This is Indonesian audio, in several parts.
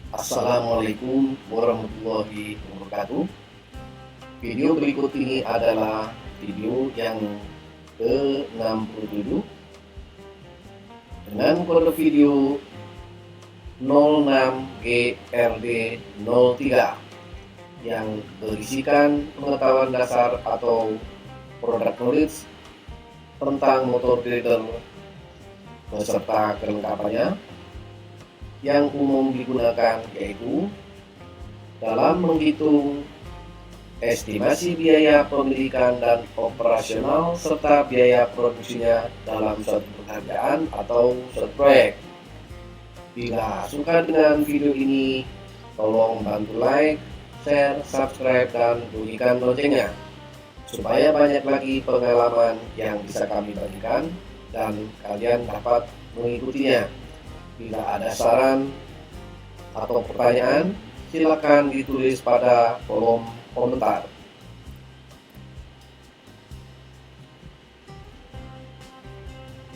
Assalamualaikum warahmatullahi wabarakatuh. Video berikut ini adalah video yang ke-67 dengan kode video 06GRD03 yang berisikan pengetahuan dasar atau product knowledge tentang motor grader beserta kelengkapannya yang umum digunakan, yaitu dalam menghitung estimasi biaya pemilikan dan operasional serta biaya produksinya dalam suatu pekerjaan atau suatu proyek. Bila suka dengan video ini, tolong bantu like, share, subscribe, dan bunyikan loncengnya supaya banyak lagi pengalaman yang bisa kami bagikan dan kalian dapat mengikutinya. Bila ada saran atau pertanyaan, silakan ditulis pada kolom komentar.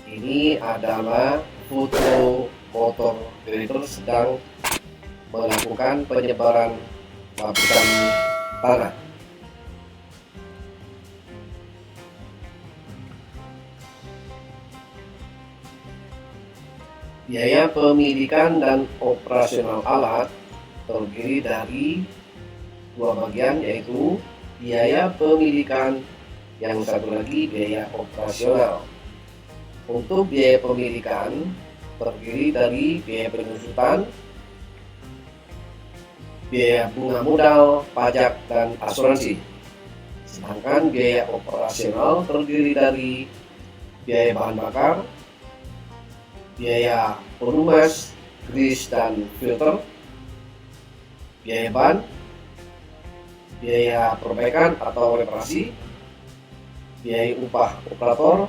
Ini adalah foto motor grader sedang melakukan penyebaran lapisan tanah. Biaya pemilikan dan operasional alat terdiri dari dua bagian, yaitu biaya pemilikan, yang satu lagi biaya operasional. Untuk biaya pemilikan terdiri dari biaya penyusutan, biaya bunga modal, pajak, dan asuransi. Sedangkan biaya operasional terdiri dari biaya bahan bakar, biaya pelumas, grease dan filter, biaya ban, biaya perbaikan atau reparasi, biaya upah operator,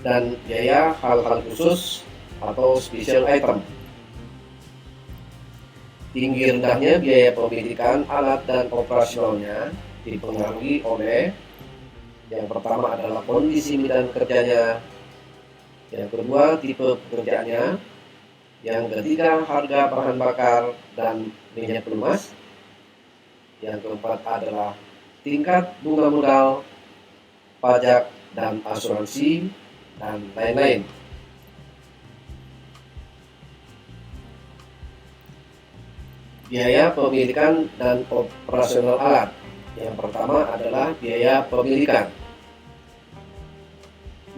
dan biaya hal-hal khusus atau special item. Tinggi rendahnya biaya pemilikan alat dan operasionalnya dipengaruhi oleh yang pertama adalah kondisi medan kerjanya, yang kedua tipe pekerjaannya, yang ketiga harga bahan bakar dan minyak pelumas, yang keempat adalah tingkat bunga modal, pajak dan asuransi, dan lain-lain. Biaya pemilikan dan operasional alat. Yang pertama adalah biaya pemilikan.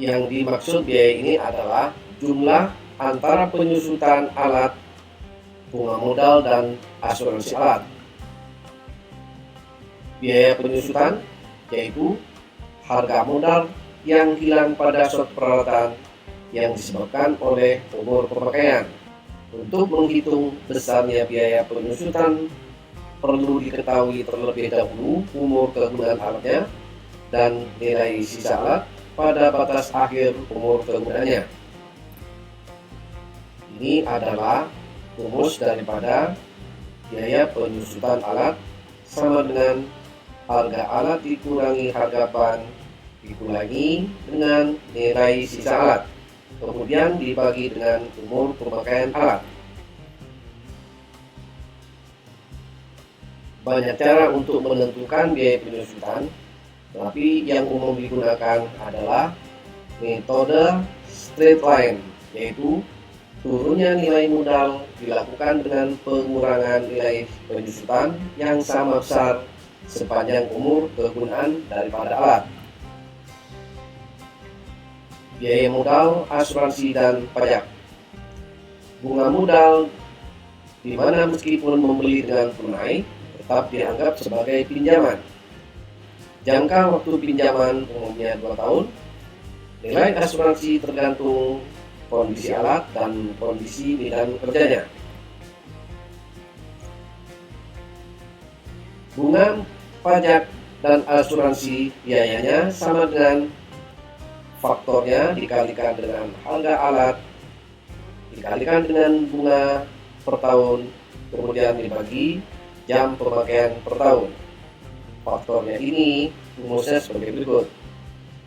Yang dimaksud biaya ini adalah jumlah antara penyusutan alat, bunga modal, dan asuransi alat. Biaya penyusutan yaitu harga modal yang hilang pada suatu peralatan yang disebabkan oleh umur pemakaian. Untuk menghitung besarnya biaya penyusutan, perlu diketahui terlebih dahulu umur kegunaan alatnya dan nilai sisa alat pada batas akhir umur kegunaannya. Ini adalah rumus daripada biaya penyusutan alat sama dengan harga alat dikurangi harga ban dikurangi dengan nilai sisa alat, kemudian dibagi dengan umur pemakaian alat. Banyak cara untuk menentukan biaya penyusutan, tapi yang umum digunakan adalah metode straight line, yaitu turunnya nilai modal dilakukan dengan pengurangan nilai penyusutan yang sama besar sepanjang umur kegunaan daripada alat. Biaya modal, asuransi, dan pajak. Bunga modal, di mana meskipun membeli dengan tunai tetap dianggap sebagai pinjaman. Jangka waktu pinjaman umumnya 2 tahun. Nilai asuransi tergantung kondisi alat dan kondisi medan kerjanya. Bunga, pajak, dan asuransi biayanya sama dengan faktornya dikalikan dengan harga alat, dikalikan dengan bunga per tahun, kemudian dibagi jam pemakaian per tahun. Faktornya ini rumusnya sebagai berikut,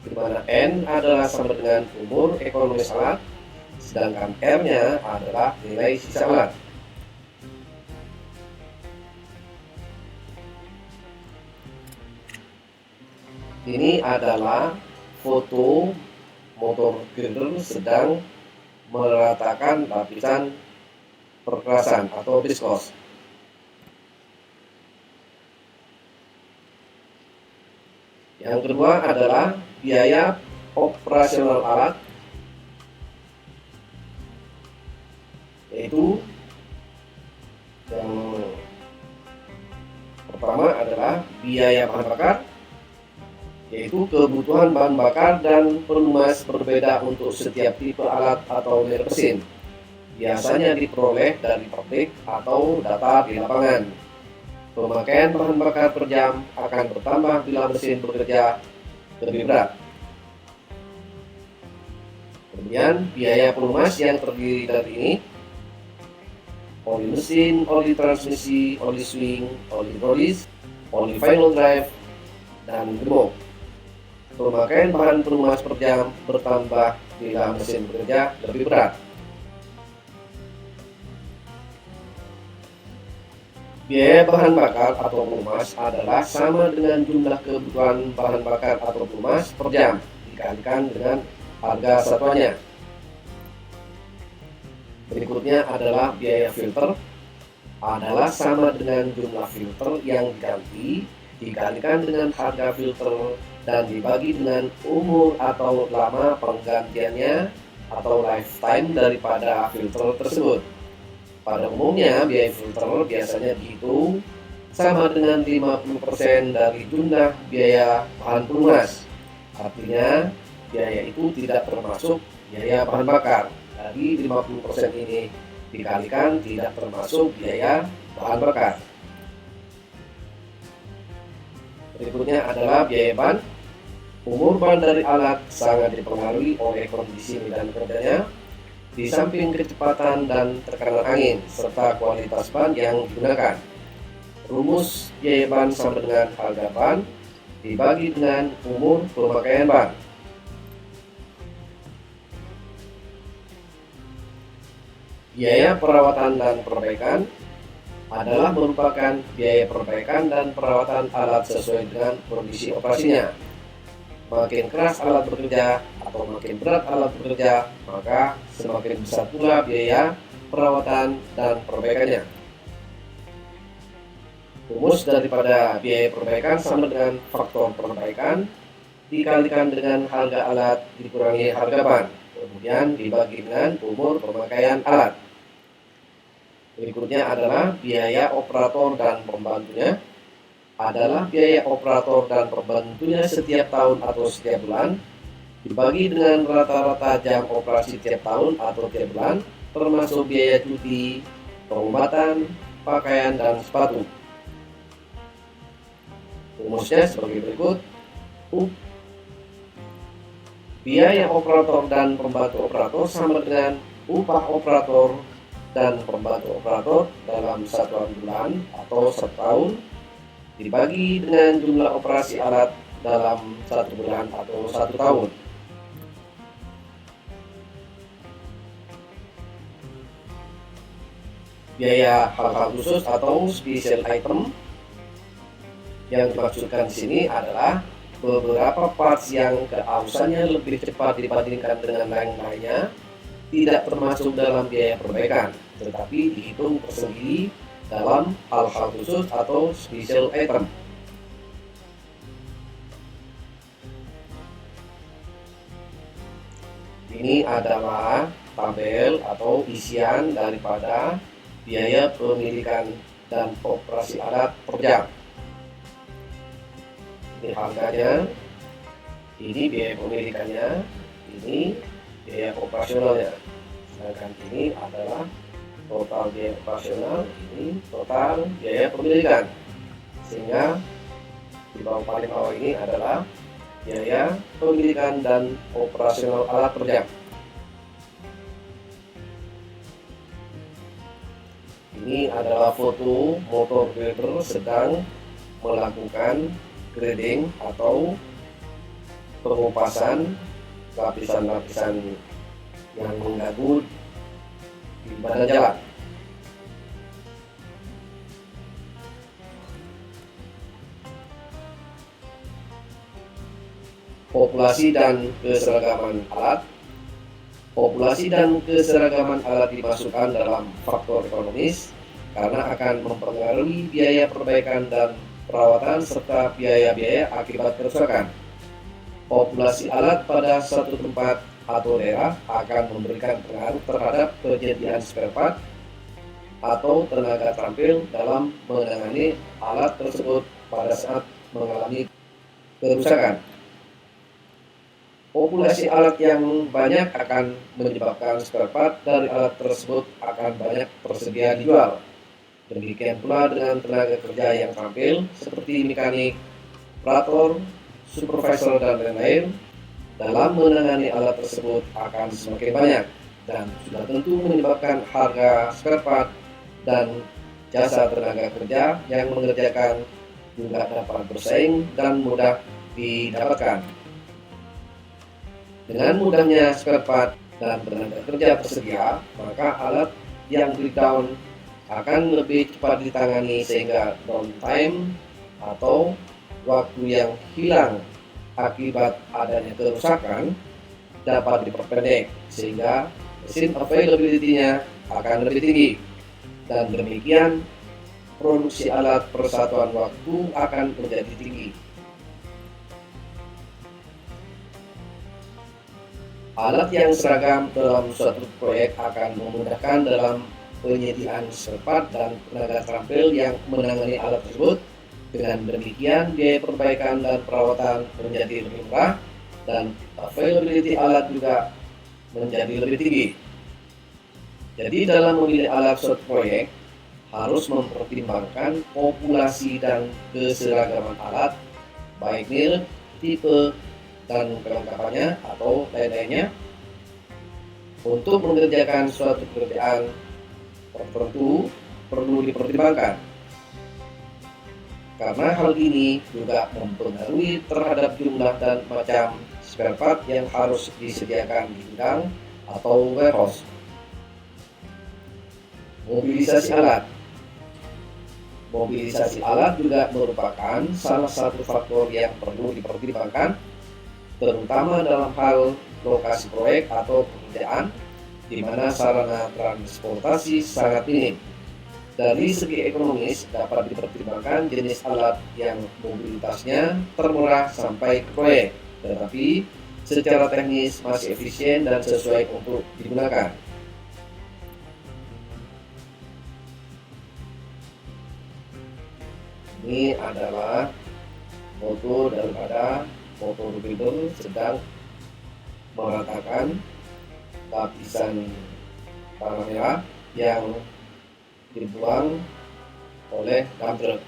di mana N adalah sama dengan umur ekonomis alat, sedangkan R-nya adalah nilai sisa alat. Ini adalah foto motor grader sedang meratakan lapisan perkerasan atau viskos. Yang kedua adalah biaya operasional alat, yaitu yang pertama adalah biaya bahan bakar, yaitu kebutuhan bahan bakar dan pelumas berbeda untuk setiap tipe alat atau merek mesin. Biasanya diperoleh dari pabrik atau data di lapangan. Pemakaian bahan bakar per jam akan bertambah bila mesin bekerja lebih berat. Kemudian biaya pelumas yang terdiri dari ini: oli mesin, oli transmisi, oli swing, oli hidrolis, oli final drive, dan gemuk. Pemakaian bahan pelumas per jam bertambah bila mesin bekerja lebih berat. Biaya bahan bakar atau pelumas adalah sama dengan jumlah kebutuhan bahan bakar atau pelumas per jam dikalikan dengan harga satuannya. Berikutnya adalah biaya filter, adalah sama dengan jumlah filter yang diganti dikalikan dengan harga filter dan dibagi dengan umur atau lama penggantiannya atau lifetime daripada filter tersebut. Pada umumnya, biaya filter biasanya dihitung sama dengan 50% dari jumlah biaya bahan pelumas. Artinya, biaya itu tidak termasuk biaya bahan bakar. Dari 50% ini dikalikan tidak termasuk biaya bahan bakar. Berikutnya adalah biaya ban. Umur ban dari alat sangat dipengaruhi oleh kondisi medan kerjanya, di samping kecepatan dan tekanan angin, serta kualitas ban yang digunakan. Rumus biaya ban sama dengan harga ban dibagi dengan umur pemakaian ban. Biaya perawatan dan perbaikan adalah merupakan biaya perbaikan dan perawatan alat sesuai dengan kondisi operasinya. Makin keras alat bekerja atau makin berat alat bekerja, maka semakin besar pula biaya perawatan dan perbaikannya. Rumus daripada biaya perbaikan sama dengan faktor perbaikan dikalikan dengan harga alat dikurangi harga ban, kemudian dibagi dengan umur pemakaian alat. Berikutnya adalah biaya operator dan pembantunya. Adalah biaya operator dan pembantunya setiap tahun atau setiap bulan dibagi dengan rata-rata jam operasi tiap tahun atau tiap bulan, termasuk biaya cuti, pengobatan, pakaian, dan sepatu. Rumusnya sebagai berikut. Biaya operator dan pembantu operator sama dengan upah operator dan pembantu operator dalam satuan bulan atau setahun dibagi dengan jumlah operasi alat dalam satu bulan atau satu tahun. Biaya hal-hal khusus atau special item yang dimaksudkan di sini adalah beberapa parts yang keausannya lebih cepat dibandingkan dengan lain-lainnya tidak termasuk dalam biaya perbaikan, tetapi dihitung tersendiri dalam hal-hal khusus atau special item. Ini adalah tabel atau isian daripada biaya pemilikan dan operasi alat per jam. Ini harganya, ini biaya pemilikannya, ini biaya operasionalnya. Sedangkan ini adalah total biaya operasional, ini total biaya pemilikan. Sehingga di bawah paling bawah ini adalah biaya pemilikan dan operasional alat per jam. Ini adalah foto motor grader sedang melakukan grading atau pengupasan lapisan-lapisan yang mengganggu di badan jalan. Populasi dan keseragaman alat. Populasi dan keseragaman alat dimasukkan dalam faktor ekonomis karena akan mempengaruhi biaya perbaikan dan perawatan serta biaya-biaya akibat kerusakan. Populasi alat pada satu tempat atau daerah akan memberikan pengaruh terhadap penyediaan spare part atau tenaga terampil dalam menangani alat tersebut pada saat mengalami kerusakan. Populasi alat yang banyak akan menyebabkan spare part dari alat tersebut akan banyak tersedia dijual. Demikian pula dengan tenaga kerja yang terampil seperti mekanik, operator, supervisor, dan lain-lain dalam menangani alat tersebut akan semakin banyak dan sudah tentu menyebabkan harga spare part dan jasa tenaga kerja yang mengerjakan juga dapat bersaing dan mudah didapatkan. Dengan mudahnya spare part dan tenaga kerja tersedia, maka alat yang breakdown akan lebih cepat ditangani sehingga downtime atau waktu yang hilang akibat adanya kerusakan dapat diperpendek sehingga mesin availability-nya akan lebih tinggi dan demikian produksi alat persatuan waktu akan menjadi tinggi. Alat yang seragam dalam suatu proyek akan memudahkan dalam penyediaan spare part dan tenaga terampil yang menangani alat tersebut. Dengan demikian, biaya perbaikan dan perawatan menjadi lebih murah dan availability alat juga menjadi lebih tinggi. Jadi dalam memilih alat suatu proyek harus mempertimbangkan populasi dan keseragaman alat, baik merek, tipe, dan kelengkapannya atau lain-lainnya. Untuk mengerjakan suatu pekerjaan tertentu perlu dipertimbangkan karena hal ini juga mempengaruhi terhadap jumlah dan macam spare part yang harus disediakan di gudang atau warehouse. Mobilisasi alat. Mobilisasi alat juga merupakan salah satu faktor yang perlu dipertimbangkan terutama dalam hal lokasi proyek atau pekerjaan di mana sarana transportasi sangat minim. Dari segi ekonomis dapat dipertimbangkan jenis alat yang mobilitasnya termurah sampai ke proyek, tetapi secara teknis masih efisien dan sesuai untuk digunakan. Ini adalah foto daripada bodybuilder sedang meratakan lapisan tanah merah yang dibuang oleh dump truck.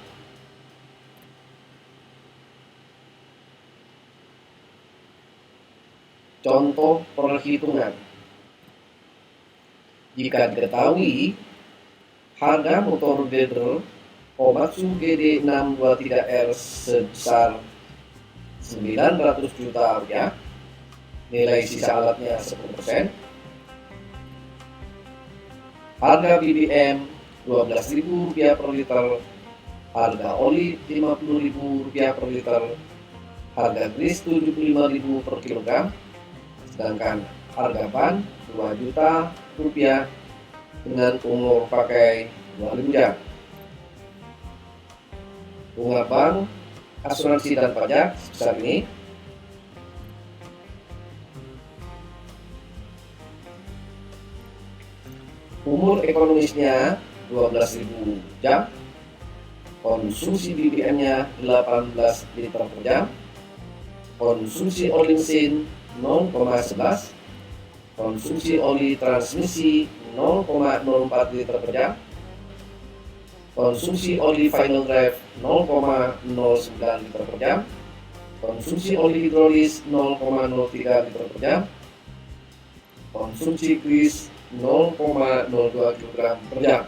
Contoh perhitungan. Jika diketahui harga motor grader Komatsu GD623R sebesar 900 juta rupiah, nilai sisa alatnya 10%, harga BBM Rp12.000 per liter, harga oli Rp50.000 per liter, harga grease Rp75.000 per kilogram, sedangkan harga ban Rp2 juta dengan umur pakai 2.000 jam. Bunga bank, asuransi dan pajak sebesar ini. Umur ekonomisnya 12.000 jam. Konsumsi BBM-nya 18 liter per jam. Konsumsi oli mesin 0,11. Konsumsi oli transmisi 0,04 liter per jam. Konsumsi oli final drive 0,09 liter per jam. Konsumsi oli hidrolis 0,03 liter per jam. Konsumsi grease 0,02 kg per jam.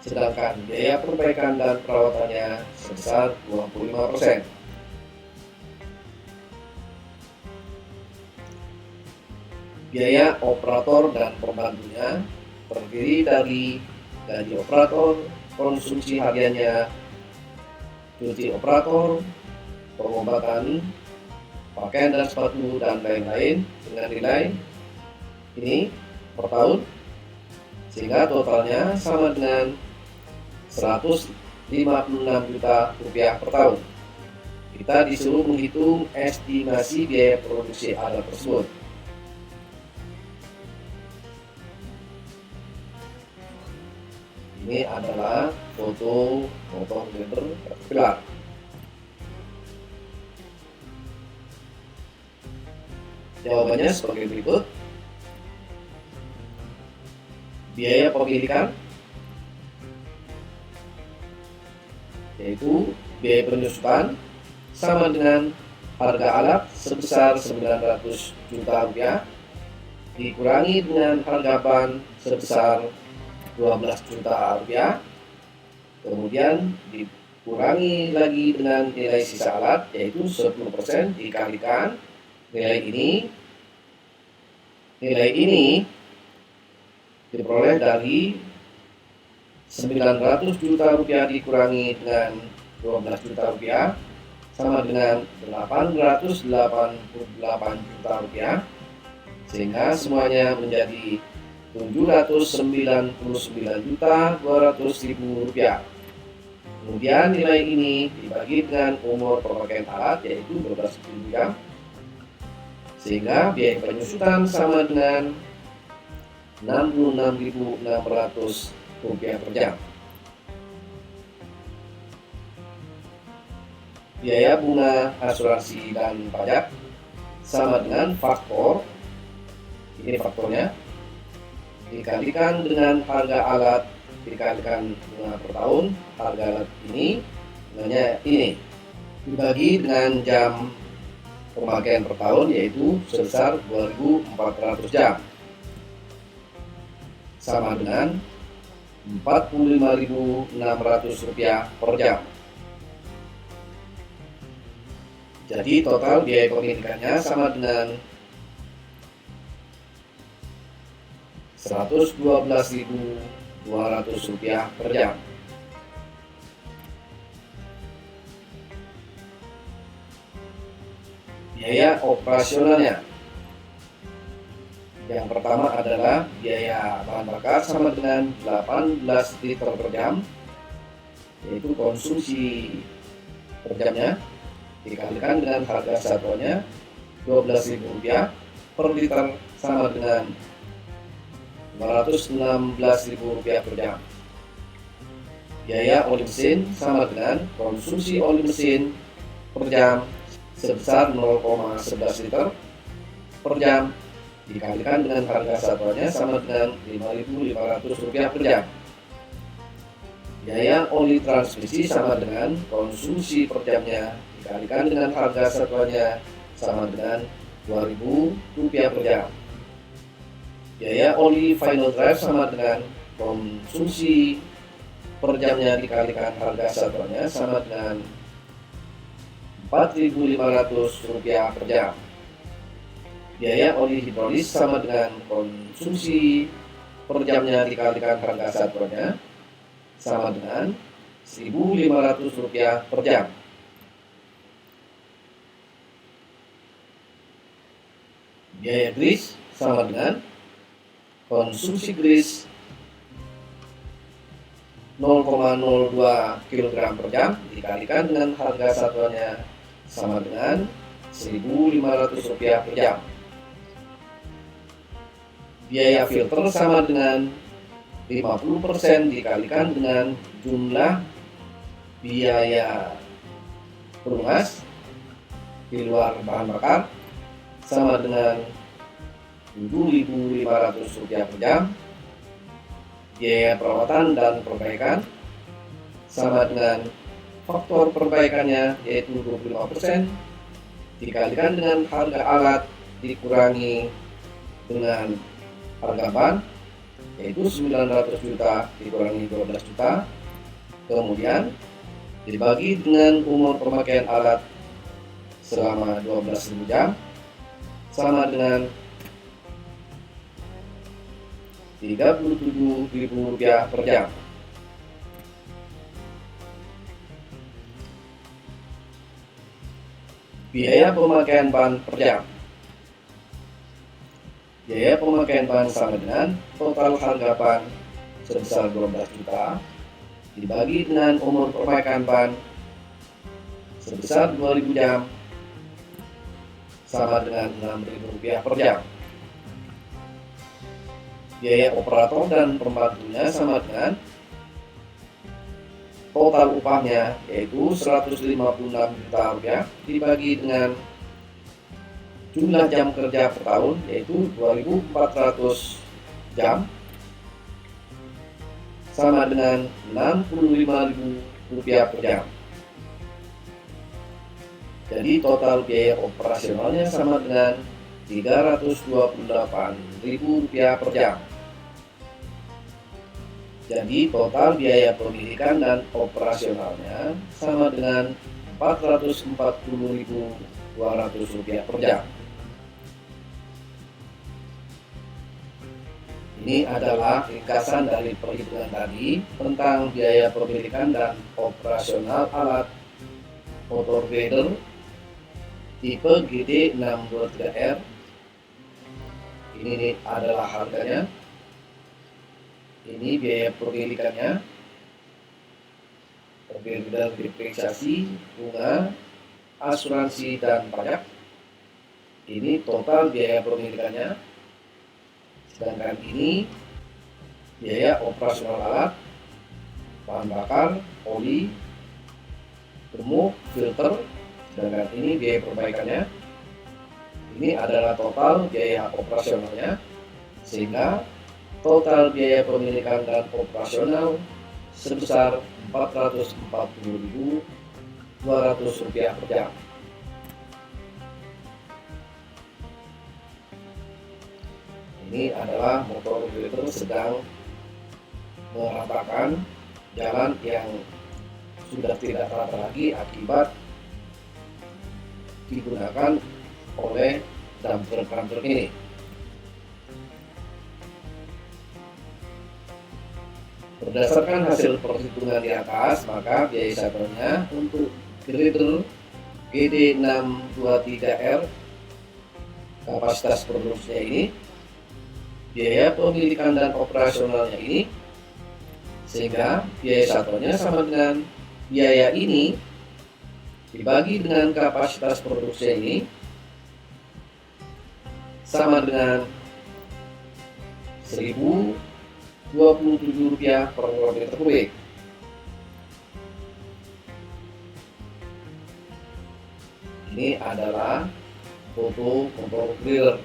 Sedangkan biaya perbaikan dan perawatannya sebesar 25%. Biaya operator dan pembantunya terdiri dari gaji operator, konsumsi hariannya, cuti operator, pengobatan, pakaian dan sepatu dan lain-lain dengan nilai ini per tahun, sehingga totalnya sama dengan 156 juta rupiah per tahun. Kita disuruh menghitung estimasi biaya produksi alat tersebut. Ini adalah foto motor grader Caterpillar. Jawabannya sebagai berikut. Biaya pemilikan yaitu biaya penyusutan sama dengan harga alat sebesar 900 juta rupiah dikurangi dengan harga ban sebesar 12 juta rupiah, kemudian dikurangi lagi dengan nilai sisa alat yaitu 10% dikalikan nilai ini diperoleh dari 900 juta rupiah dikurangi dengan 12 juta rupiah sama dengan 888 juta rupiah, sehingga semuanya menjadi 799.200.000 rupiah. Kemudian nilai ini dibagi dengan umur pemakaian alat yaitu 12.000 jam, sehingga biaya penyusutan sama dengan 66.600 rupiah per jam. Biaya bunga, asuransi, dan pajak sama dengan faktor, ini faktornya, dikalikan dengan harga alat, dikalikan bunga per tahun, harga alat ini, nilainya ini, dibagi dengan jam pemakaian per tahun yaitu sebesar 2.400 jam, sama dengan 45.600 rupiah per jam. Jadi total biaya pemilikannya sama dengan 112.200 rupiah per jam. Biaya operasionalnya. Yang pertama adalah biaya bahan bakar sama dengan 18 liter per jam, yaitu konsumsi per jamnya dikalikan dengan harga satuannya 12.000 rupiah per liter sama dengan 516.000 rupiah per jam. Biaya oli mesin sama dengan konsumsi oli mesin per jam sebesar 0,11 liter per jam dikalikan dengan harga satuannya sama dengan 5.500 rupiah per jam. Biaya oli transmisi sama dengan konsumsi per jamnya dikalikan dengan harga satuannya sama dengan 2.000 rupiah per jam. Biaya oli final drive sama dengan konsumsi per jamnya dikalikan harga satuannya sama dengan 4.500 rupiah per jam. Biaya oli hidrolis sama dengan konsumsi per jamnya dikalikan harga satuannya sama dengan 1.500 rupiah per jam. Biaya grease sama dengan konsumsi grease 0,02 kg per jam dikalikan dengan harga satuannya sama dengan 1.500 rupiah per jam. Biaya filter sama dengan 50% dikalikan dengan jumlah biaya pelumas di luar bahan bakar sama dengan 7.500 rupiah per jam. Biaya perawatan dan perbaikan sama dengan faktor perbaikannya yaitu 25% dikalikan dengan harga alat dikurangi dengan harga ban yaitu 900 juta dikurangi 12 juta, kemudian dibagi dengan umur pemakaian alat selama 12.000 jam sama dengan 37.000 rupiah per jam. Biaya pemakaian bahan per jam. Biaya pemakaian bahan sama dengan total harga bahan sebesar 12 juta dibagi dengan umur pemakaian bahan sebesar 2000 jam sama dengan Rp6.000 per jam. Biaya operator dan pembantunya sama dengan total upahnya yaitu Rp156 juta dibagi dengan jumlah jam kerja per tahun yaitu 2.400 jam sama dengan Rp65.000 per jam. Jadi total biaya operasionalnya sama dengan Rp328.000 per jam. Jadi total biaya pendidikan dan operasionalnya sama dengan Rp440.200 per jam. Ini adalah ringkasan dari perhitungan tadi tentang biaya pemilikan dan operasional alat motor grader tipe GD623R. Ini adalah harganya. Ini biaya pemilikannya, perbedaan depresiasi, bunga, asuransi dan pajak. Ini total biaya pemilikannya. Sedangkan ini biaya operasional alat, bahan bakar, oli, gemuk, filter. Sedangkan ini biaya perbaikannya. Ini adalah total biaya operasionalnya, sehingga total biaya pemilikan dan operasional sebesar Rp440.200 per jam. Ini adalah motor grader sedang meratakan jalan yang sudah tidak rata lagi akibat digunakan oleh dumper ini. Berdasarkan hasil perhitungan di atas, maka biaya satunya untuk grader GD623R kapasitas produksinya ini, biaya pemilikan dan operasionalnya ini, sehingga biaya satunya sama dengan biaya ini dibagi dengan kapasitas produksinya ini sama dengan Rp1.027 per kilometer kubik. Ini adalah foto motor grader.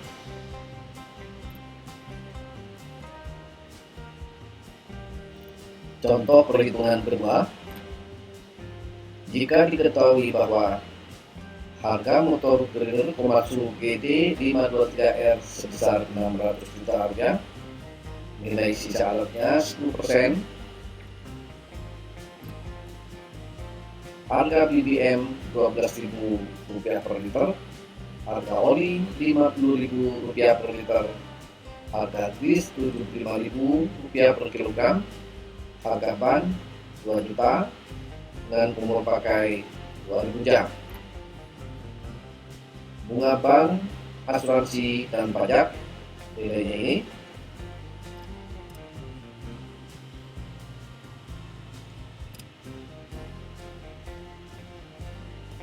Contoh perhitungan kedua, jika diketahui bahwa harga motor grader Komatsu GD523R sebesar Rp600 juta, nilai sisa alatnya 10%, harga BBM Rp12.000 per liter, harga oli Rp50.000 per liter, harga grease Rp75.000 per kilogram, harga ban 2 juta dengan umur pakai 2000 jam. Bunga bank, asuransi dan pajak nilainya ini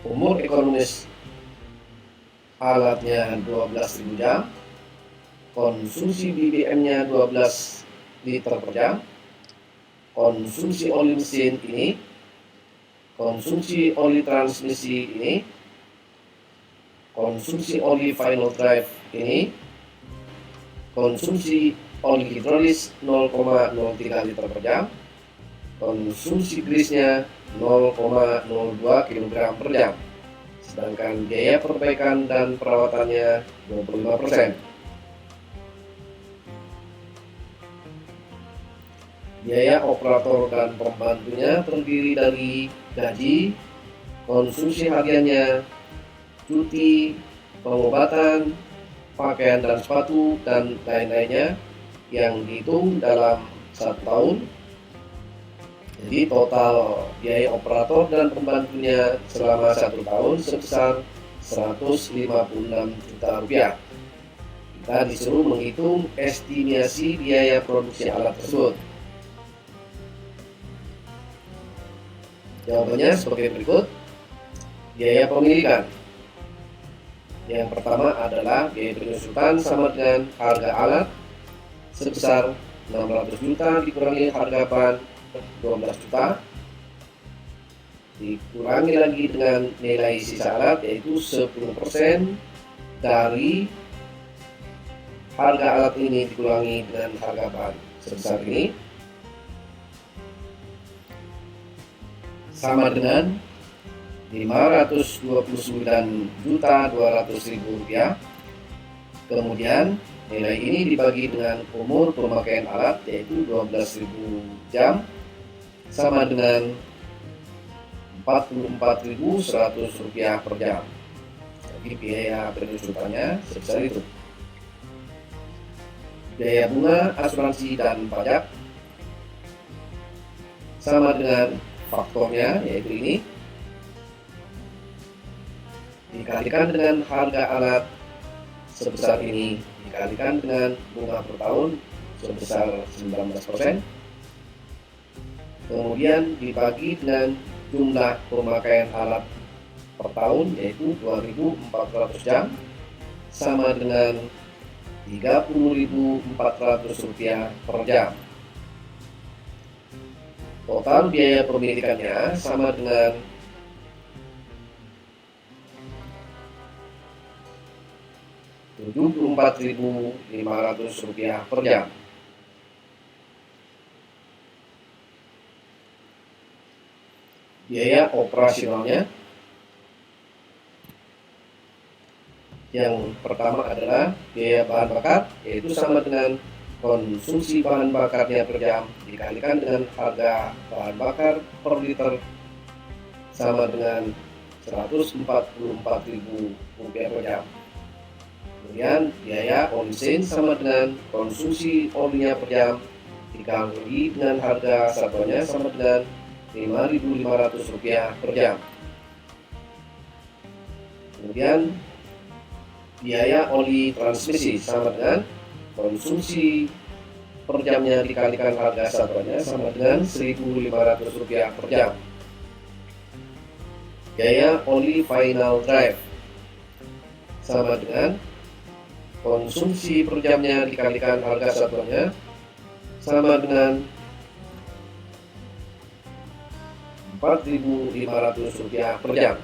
umur ekonomis alatnya 12.000 jam, konsumsi BBM-nya 12 liter per jam, konsumsi oli mesin ini, konsumsi oli transmisi ini, konsumsi oli final drive ini, konsumsi oli hidrolis 0,03 liter per jam, konsumsi grease-nya 0,02 kg per jam. Sedangkan biaya perbaikan dan perawatannya 25%. Biaya operator dan pembantunya terdiri dari gaji, konsumsi hariannya, cuti, pengobatan, pakaian dan sepatu, dan lain-lainnya yang dihitung dalam 1 tahun. Jadi total biaya operator dan pembantunya selama 1 tahun sebesar 156 juta rupiah. Kita disuruh menghitung estimasi biaya produksi alat tersebut. Jawabannya sebagai berikut. Biaya pemilikan. Yang pertama adalah biaya penyusutan sama dengan harga alat sebesar 600 juta dikurangi harga bahan 12 juta, dikurangi lagi dengan nilai sisa alat yaitu 10% dari harga alat ini dikurangi dengan harga bahan sebesar ini, sama dengan 529.200.000 rupiah. Kemudian nilai ini dibagi dengan umur pemakaian alat yaitu 12.000 jam, sama dengan 44.100 rupiah per jam. Jadi biaya penyusutannya sebesar itu. Biaya bunga, asuransi, dan pajak sama dengan faktornya yaitu ini, dikalikan dengan harga alat sebesar ini, dikalikan dengan bunga per tahun sebesar 19%, kemudian dibagi dengan jumlah pemakaian alat per tahun yaitu 2.400 jam, sama dengan 30.400 rupiah per jam. Total biaya pemilikannya sama dengan 74.500 rupiah per jam. Biaya operasionalnya yang pertama adalah biaya bahan bakar, yaitu sama dengan konsumsi bahan bakarnya per jam dikalikan dengan harga bahan bakar per liter, sama dengan 144.000 rupiah per jam. Kemudian biaya oli mesin sama dengan konsumsi olinya per jam dikali dengan harga satuannya sama dengan 5.500 rupiah per jam. Kemudian biaya oli transmisi sama dengan konsumsi per jamnya dikalikan harga satuannya sama dengan 1.500 rupiah per jam. Biaya oli final drive sama dengan konsumsi per jamnya dikalikan harga satuannya sama dengan 4.500 rupiah per jam.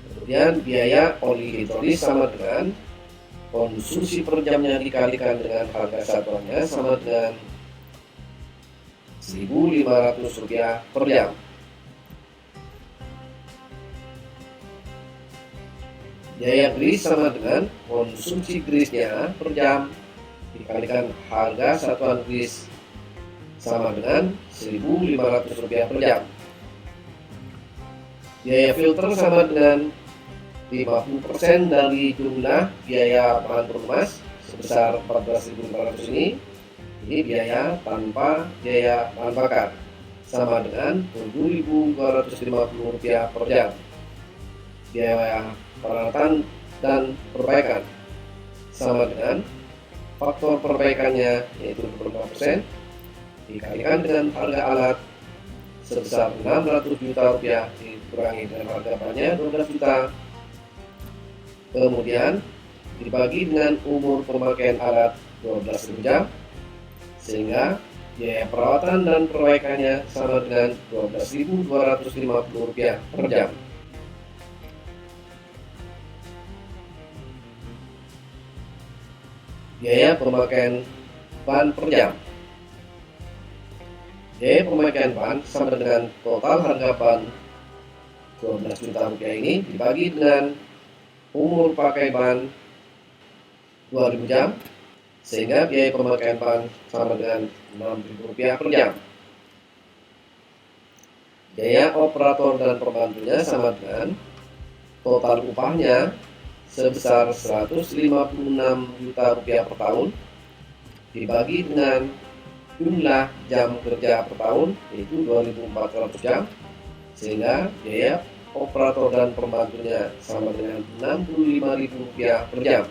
Kemudian biaya oli hidrolis sama dengan konsumsi per jamnya dikalikan dengan harga satuannya sama dengan 1.500 rupiah per jam. Biaya grease sama dengan konsumsi grease-nya per jam dikalikan harga satuan grease sama dengan 1.500 rupiah per jam. Biaya filter sama dengan 50% dari jumlah biaya bahan peremas sebesar 14.500 ini. Ini biaya tanpa biaya bahan bakar sama dengan 7.250 rupiah per jam. Biaya peralatan dan perbaikan sama dengan faktor perbaikannya yaitu 25% dikalikan dengan harga alat sebesar 600 juta rupiah dikurangi dengan harga bahannya 12 juta, kemudian dibagi dengan umur pemakaian alat 12.000 jam, sehingga biaya perawatan dan perbaikannya sama dengan 12.250 rupiah per jam. Biaya pemakaian bahan per jam. Biaya pemakaian bahan sama dengan total harga bahan 12 juta rupiah ini dibagi dengan umur pakai bahan 2000 jam, sehingga biaya pemakaian bahan sama dengan 6.000 rupiah per jam. Biaya operator dan pembantunya sama dengan total upahnya sebesar 156 juta rupiah per tahun dibagi dengan jumlah jam kerja per tahun yaitu 2.400 jam, sehingga biaya operator dan pembantunya sama dengan Rp65.000 per jam.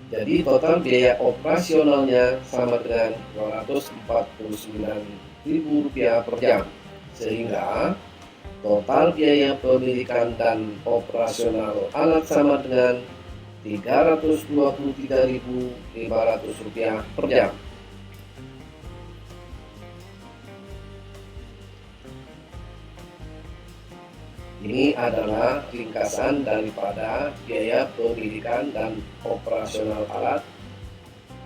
Jadi total biaya operasionalnya sama dengan Rp249.000 per jam. Sehingga total biaya pemilikan dan operasional alat sama dengan Rp323.500 per jam. Ini adalah ringkasan daripada biaya pemilikan dan operasional alat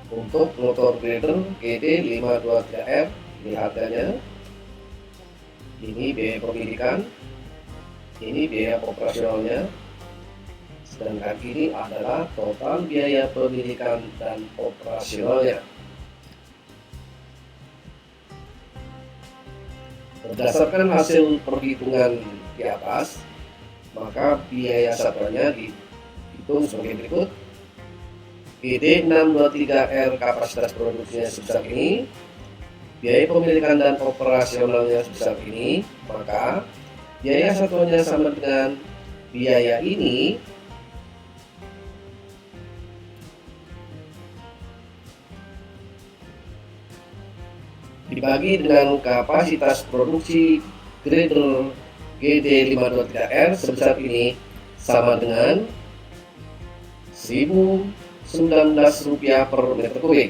untuk motor grader GD523R. Ini harganya, ini biaya pemilikan, ini biaya operasionalnya, sedangkan ini adalah total biaya pemilikan dan operasionalnya. Berdasarkan hasil perhitungan di atas, maka biaya satuannya dihitung sebagai berikut. GD623R kapasitas produksinya sebesar ini, biaya pemilikan dan operasionalnya sebesar ini, maka biaya satuannya sama dengan biaya ini dibagi dengan kapasitas produksi grader GD523R sebesar ini, sama dengan Rp1.019 per meter kubik.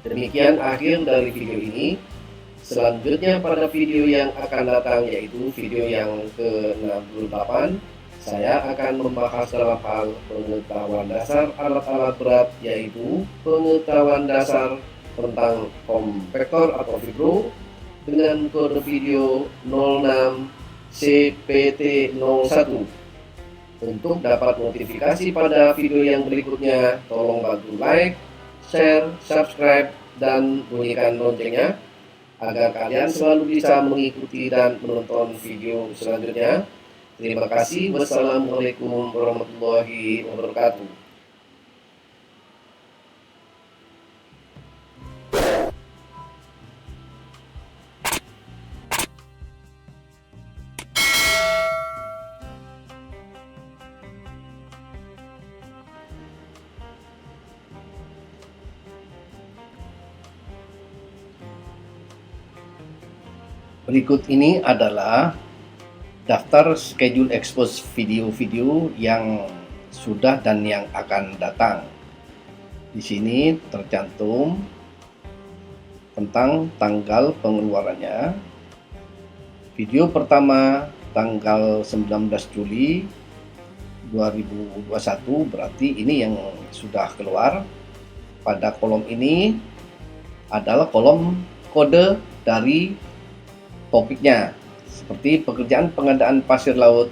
Demikian akhir dari video ini. Selanjutnya pada video yang akan datang, yaitu video yang ke-68, saya akan membahas dalam hal pengetahuan dasar alat-alat berat, yaitu pengetahuan dasar tentang kompaktor atau vibro dengan kode video 06 CPT01. Untuk dapat notifikasi pada video yang berikutnya, tolong bantu like, share, subscribe, dan bunyikan loncengnya agar kalian selalu bisa mengikuti dan menonton video selanjutnya. Terima kasih. Wassalamualaikum warahmatullahi wabarakatuh. Berikut ini adalah daftar schedule expose video-video yang sudah dan yang akan datang. Di sini tercantum tentang tanggal pengeluarannya. Video pertama tanggal 19 Juli 2021, berarti ini yang sudah keluar. Pada kolom ini adalah kolom kode dari topiknya. Seperti pekerjaan pengadaan pasir laut,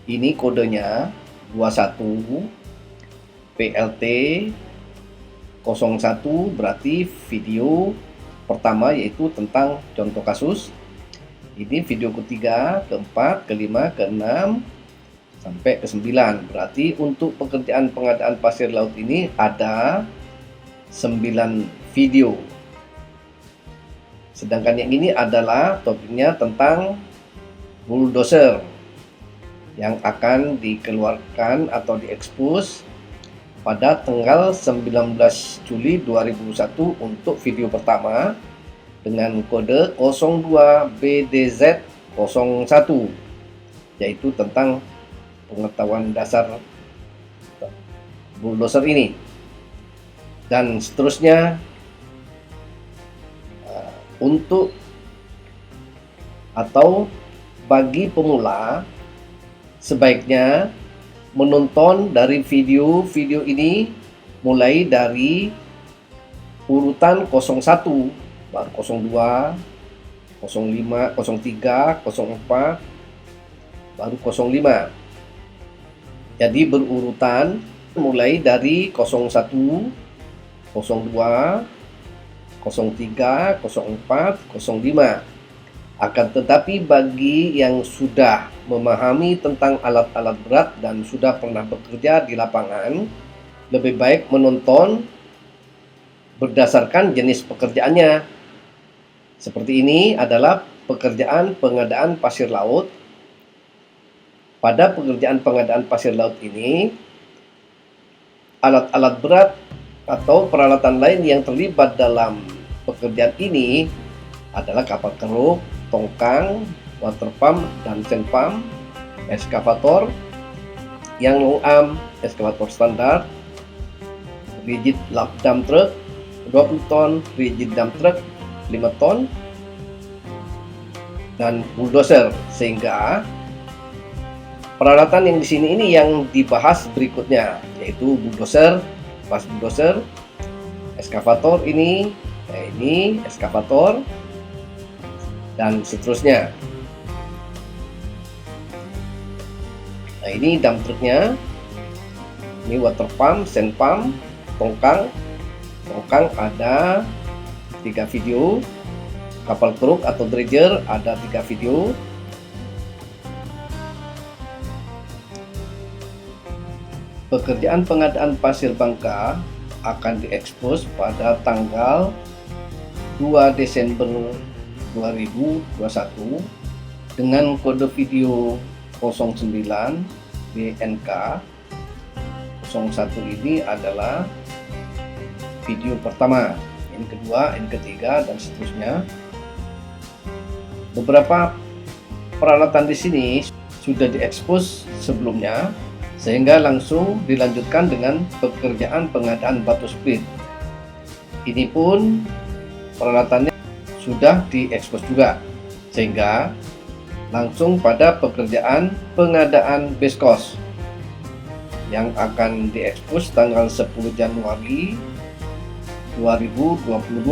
ini kodenya 21 PLT 01, berarti video pertama yaitu tentang contoh kasus. Ini video ketiga, keempat, kelima, keenam, sampai ke-9. Berarti untuk pekerjaan pengadaan pasir laut ini ada 9 video. Sedangkan yang ini adalah topiknya tentang bulldozer yang akan dikeluarkan atau diekspos pada tanggal 19 Juli 2001 untuk video pertama dengan kode 02BDZ01, yaitu tentang pengetahuan dasar bulldozer ini. Dan seterusnya untuk atau bagi pemula sebaiknya menonton dari video-video ini mulai dari urutan 01, baru 02, 05, 03, 04, baru 05. Jadi berurutan mulai dari 01, 02, 03, 04, 05. Akan tetapi bagi yang sudah memahami tentang alat-alat berat dan sudah pernah bekerja di lapangan, lebih baik menonton berdasarkan jenis pekerjaannya. Seperti ini adalah pekerjaan pengadaan pasir laut. Pada pekerjaan pengadaan pasir laut ini, alat-alat berat atau peralatan lain yang terlibat dalam pekerjaan ini adalah kapal keruk, tongkang, water pump dan sand pump, eskavator yang long arm, eskavator standar, rigid dump truck 20 ton, rigid dump truck 5 ton, dan bulldozer. Sehingga peralatan yang di sini ini yang dibahas berikutnya, yaitu bulldozer, pas bulldozer, eskavator ini eskavator, dan seterusnya. Nah, ini dump truknya, ini water pump, sand pump, tongkang ada 3 video, kapal truk atau dredger ada 3 video. Pekerjaan pengadaan pasir Bangka akan diekspos pada tanggal 2 Desember 2021 dengan kode video 09 BNK 01. Ini adalah video pertama, ini kedua, ini ketiga, dan seterusnya. Beberapa peralatan di sini sudah diekspos sebelumnya, sehingga langsung dilanjutkan dengan pekerjaan pengadaan batu split. Ini pun peralatannya sudah diekspos juga, sehingga langsung pada pekerjaan pengadaan base coast yang akan diekspos tanggal 10 Januari 2022.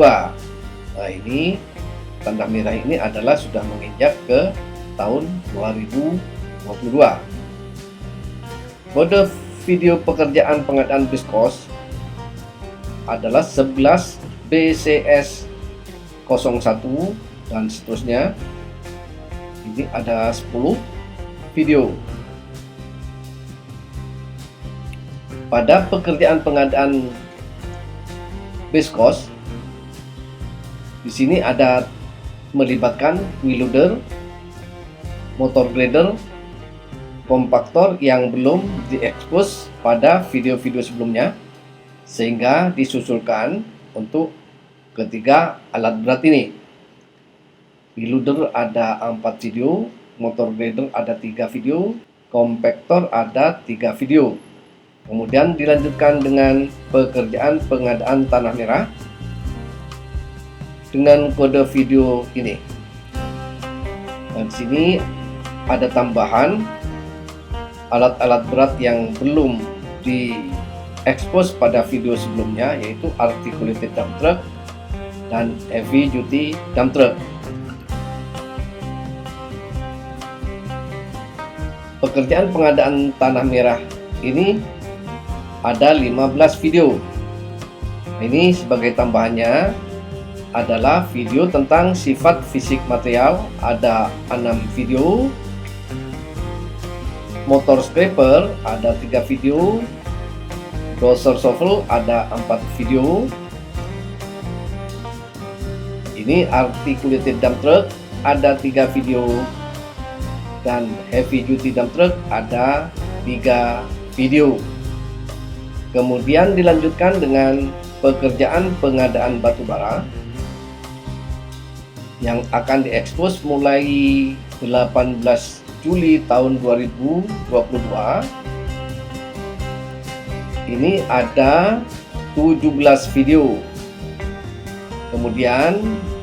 Nah, ini tanda merah ini adalah sudah menginjak ke tahun 2022. Kode video pekerjaan pengadaan base coast adalah 11 BCS 01 dan seterusnya. Ini ada 10 video. Pada pekerjaan pengadaan base coast, di sini ada melibatkan wheel loader, motor grader, kompaktor yang belum diekspos pada video-video sebelumnya, sehingga disusulkan untuk ketiga alat berat ini. Wheel loader ada 4 video, motor grader ada 3 video, kompaktor ada 3 video. Kemudian dilanjutkan dengan pekerjaan pengadaan tanah merah dengan kode video ini. Dan di sini ada tambahan alat-alat berat yang belum diekspos pada video sebelumnya, yaitu articulated dump truck dan heavy duty dump truck. Pekerjaan pengadaan tanah merah ini ada 15 video. Ini sebagai tambahannya adalah video tentang sifat fisik material, ada 6 video. Motor scraper ada 3 video. Dozer shovel ada 4 video. Ini articulated dump truck ada 3 video, dan heavy duty dump truck ada 3 video. Kemudian dilanjutkan dengan pekerjaan pengadaan batu bara yang akan diekspos mulai 18 Juli tahun 2022. Ini ada 17 video. Kemudian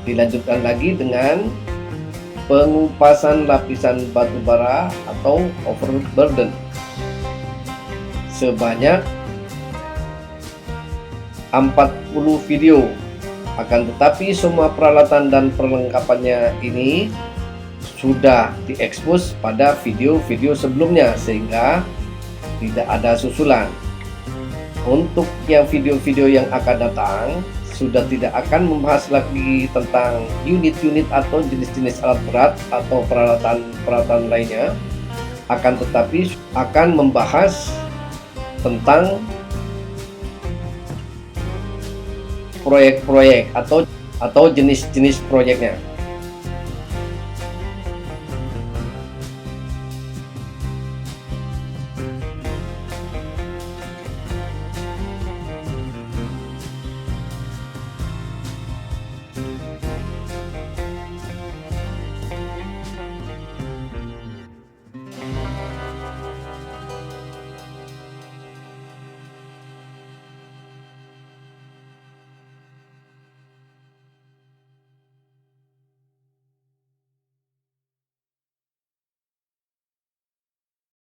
dilanjutkan lagi dengan pengupasan lapisan batu bara atau overburden sebanyak 40 video. Akan tetapi semua peralatan dan perlengkapannya ini sudah diekspos pada video-video sebelumnya, sehingga tidak ada susulan. Untuk yang video-video yang akan datang sudah tidak akan membahas lagi tentang unit-unit atau jenis-jenis alat berat atau peralatan lainnya, akan tetapi akan membahas tentang proyek-proyek atau atau jenis-jenis proyeknya.